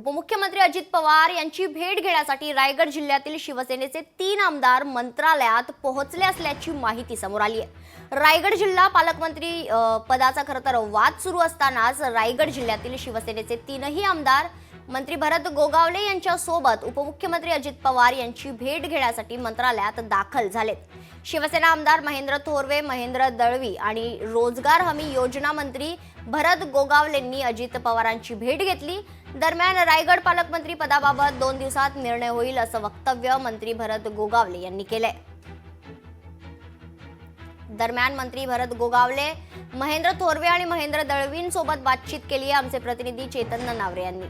उपमुख्यमंत्री अजित पवार यांची भेट घेण्यासाठी रायगड जिल्ह्यातील शिवसेनेचे 3 आमदार मंत्रालयात पोहोचले असल्याची माहिती समोर आली आहे। रायगड जिल्हा पालकमंत्री पदाचा खरं तर वाद सुरू असतानाच रायगड जिल्ह्यातील शिवसेनेचे 3ही आमदार मंत्री भरत गोगावले यांच्या सोबत उपमुख्यमंत्री अजित पवार यांची भेट घेण्यासाठी मंत्रालयात दाखल झालेत। शिवसेना आमदार महेंद्र थोरवे, महेंद्र दळवी आणि रोजगार हमी योजना मंत्री भरत गोगावलेंनी अजित पवारांची भेट घेतली। दरम्यान रायगड पालकमंत्री पदाबाबत 2 दिवसात निर्णय होईल असं वक्तव्य मंत्री भरत गोगावले यांनी केलंय। दरम्यान मंत्री भरत गोगावले, महेंद्र थोरवे आणि महेंद्र दळवींसोबत बातचीत केली आहे आमचे प्रतिनिधी चेतन नावरे यांनी।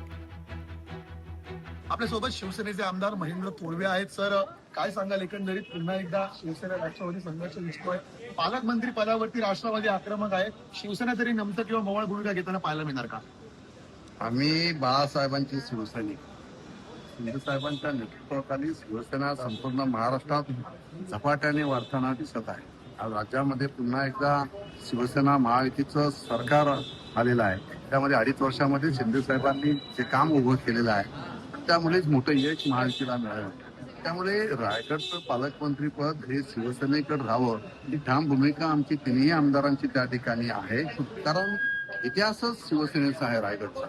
आपल्या सोबत शिवसेनेचे आमदार महेंद्र थोरवे आहेत। सर, काय सांगाल, एकंदरीत पुन्हा एकदा शिवसेना राष्ट्रवादी संघर्ष दिसतोय, पालकमंत्री पदावरती राष्ट्रवादी आक्रमक आहे, शिवसेना तरी नमतं किंवा मवाळ भूमिका घेताना पाहायला मिळणार का? आम्ही बाळासाहेबांची शिवसैनिक, शिंदे साहेबांच्या नेतृत्वाखाली शिवसेना संपूर्ण महाराष्ट्रात झपाट्याने वाढताना दिसत आहे। आज राज्यामध्ये पुन्हा एकदा शिवसेना महायुतीचं सरकार आलेलं आहे। त्यामध्ये 2.5 वर्षामध्ये शिंदे साहेबांनी जे काम उभं केलेलं आहे त्यामुळेच मोठं यश महायुतीला मिळालं। त्यामुळे रायगडचं पालकमंत्रीपद हे शिवसेनेकडे राहावं ही ठाम भूमिका आमची 3ही आमदारांची त्या ठिकाणी आहे। कारण इतिहासच शिवसेनेचा आहे रायगडचा।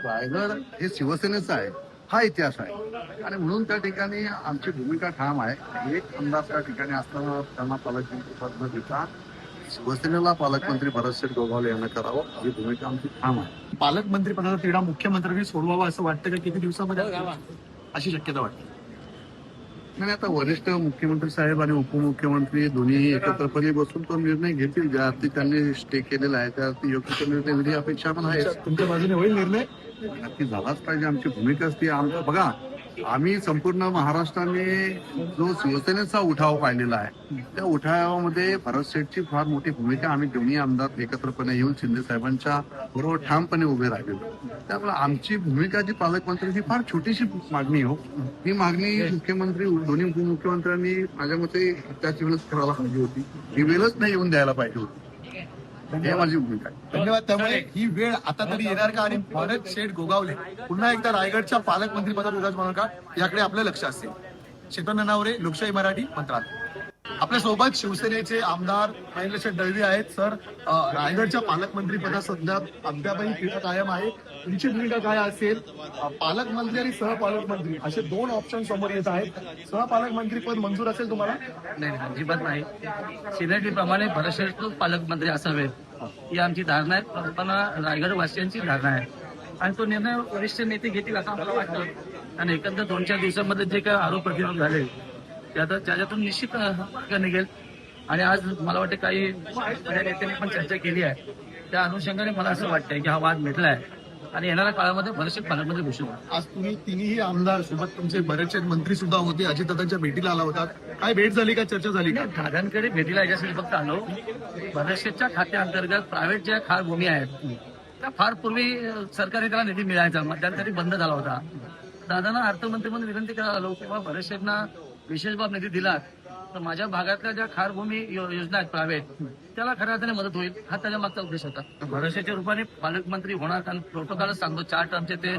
रायगड हे शिवसेनेचा आहे, हा इतिहास आहे आणि म्हणून त्या ठिकाणी आमची भूमिका ठाम आहे। एक आमदार त्या ठिकाणी असताना त्यांना पालकमंत्री पद न देता शिवसेनेला पालकमंत्री भरत गोगावले यांना करावं ही भूमिका आमची ठाम आहे। पालकमंत्री पदाचा तिढा मुख्यमंत्र्यांनी सोडवावा असं वाटतं का? किती दिवसामध्ये अशी शक्यता वाटते? नाही, आता वरिष्ठ मुख्यमंत्री साहेब आणि उपमुख्यमंत्री दोन्ही एकत्रपणे बसून तो निर्णय घेतील। ज्या अर्थी त्यांनी स्टे केलेला आहे त्या अर्थी योग्य निर्णय होईल अपेक्षा पण आहे। तुमच्या बाजूने होईल निर्णय? नक्की झालाच पाहिजे। आमची भूमिका असते आमचं बघा, आम्ही संपूर्ण महाराष्ट्राने जो शिवसेनेचा उठाव पाहिलेला आहे त्या उठावामध्ये भरत शेठची फार मोठी भूमिका, आम्ही दोन्ही आमदार एकत्रपणे येऊन शिंदे साहेबांच्या बरोबर ठामपणे उभे राहिलेलो। त्यामुळे आमची भूमिका जी पालकमंत्र्यांची फार छोटीशी मागणी हो, ही मागणी मुख्यमंत्री दोन्ही उपमुख्यमंत्र्यांनी माझ्या मते त्याची वेळच करायला पाहिजे होती, ही वेळच नाही येऊन द्यायला पाहिजे होती। माझी भूमिका आहे। धन्यवाद। त्यामुळे ही वेळ आता तरी येणार का आणि भरत शेठ गोगावले पुन्हा एकदा रायगडच्या पालकमंत्री पदात विराजमान का, याकडे आपलं लक्ष असेल। चेतन नावरे, लोकशाही मराठी, मंत्रालय। आपल्या सोबत शिवसेनेचे आमदार महेंद्र शेठ दळवी आहेत। सर, रायगडच्या पालकमंत्री पदासंदर्भात अद्यापही तिढा कायम आहे, तुमची भूमिका काय असेल? पालकमंत्री आणि सहपालकमंत्री असे 2 ऑप्शन समोर येत आहेत। सहपालकमंत्री पद मंजूर असेल तुम्हाला? नाही, अजिबात नाही। सिनेटप्रमाणे भरत पालकमंत्री असावे ही आमची धारणा आहे, पण रायगड वासियांची धारणा आहे आणि तो निर्णय वरिष्ठ नेते घेतील असं आम्हाला वाटतं। आणि एकंदर 2-4 दिवसामध्ये जे काही आरोप प्रत्यारोप झाले त्याच्यातून निश्चित मार्ग निघेल। आणि आज मला वाटतं काही नेत्यांनी पण चर्चा केली आहे, त्या अनुषंगाने मला असं वाटतंय की हा वाद मिटलाय आणि येणाऱ्या काळामध्ये बरेचसे पालकमंत्री घोषित होणार। आज तुम्ही 3ही आमदार सोबत तुमचे बरेचसे मंत्री सुद्धा होते, अजितदादांच्या भेटीला आला होता, काय भेट झाली का, चर्चा झाली का? दादांकडे भेटीला याच्यासाठी फक्त आलो, बरेचशेच्या खात्याअंतर्गत प्रायव्हेट ज्या खार भूमी आहेत त्या फार पूर्वी सरकारी त्याला निधी मिळायचा, मध्यंतरी बंद झाला होता। दादांना अर्थमंत्री म्हणून विनंती करायला आलो किंवा बरेचशेंना विशेष बाब निधी दिला तर माझ्या भागातल्या ज्या खार भूमी योजना आहेत प्रायव्हेट त्याला खऱ्या अर्थाने मदत होईल, हा त्याच्या मागचा उद्देश होता। भरवशाच्या रूपाने पालकमंत्री होणार, कारण प्रोटोकॉलच सांगतो 4 टर्मचे ते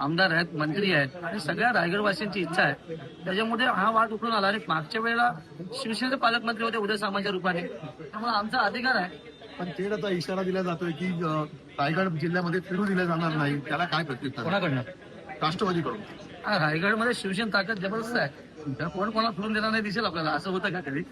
आमदार आहेत, मंत्री आहेत आणि सगळ्या रायगडवासियांची इच्छा आहे, त्याच्यामध्ये हा वाद उठून आला। आणि मागच्या वेळेला शिवसेनेचे पालकमंत्री होते उदय सामंतच्या रूपाने, त्यामुळे आमचा अधिकार आहे। पण थेट आता इशारा दिला जातोय की रायगड जिल्ह्यामध्ये फिरू दिलं जाणार नाही, त्याला काय प्रत्युत्तर? कोणाकडनं? राष्ट्रवादीकडून। रायगडमध्ये शिवसेना ताकद जबरदस्त आहे, कोण कोणाला फिरून देणार नाही दिसेल आपल्याला, असं होतं का कधी?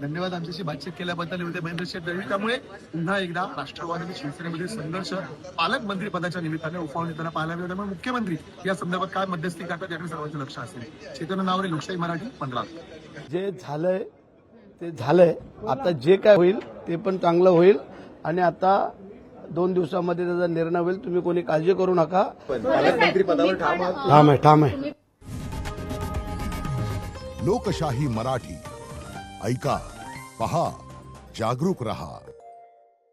धन्यवाद आमच्याशी बातचीत केल्याबद्दल होते महेंद्र शेठ दळवी। त्यामुळे पुन्हा एकदा राष्ट्रवादी आणि शिवसेनेमध्ये संघर्ष पालकमंत्री पदाच्या निमित्ताने उफाळून येताना पाहायला मिळत। त्यामुळे मुख्यमंत्री या संदर्भात काय मध्यस्थी करतात याकडे सर्वांचं लक्ष असेल। चेतन नावरे, लोकशाही मराठी, मंत्रालय। जे झालंय ते झालंय, आता जे काय होईल ते पण चांगलं होईल आणि आता 2 दिवसामध्ये त्याचा निर्णय होईल। तुम्ही कोणी काळजी करू नका, पालकमंत्री पदावर ठाम आहे। लोकशाही मराठी, ऐका, पहा, जागरूक रहा।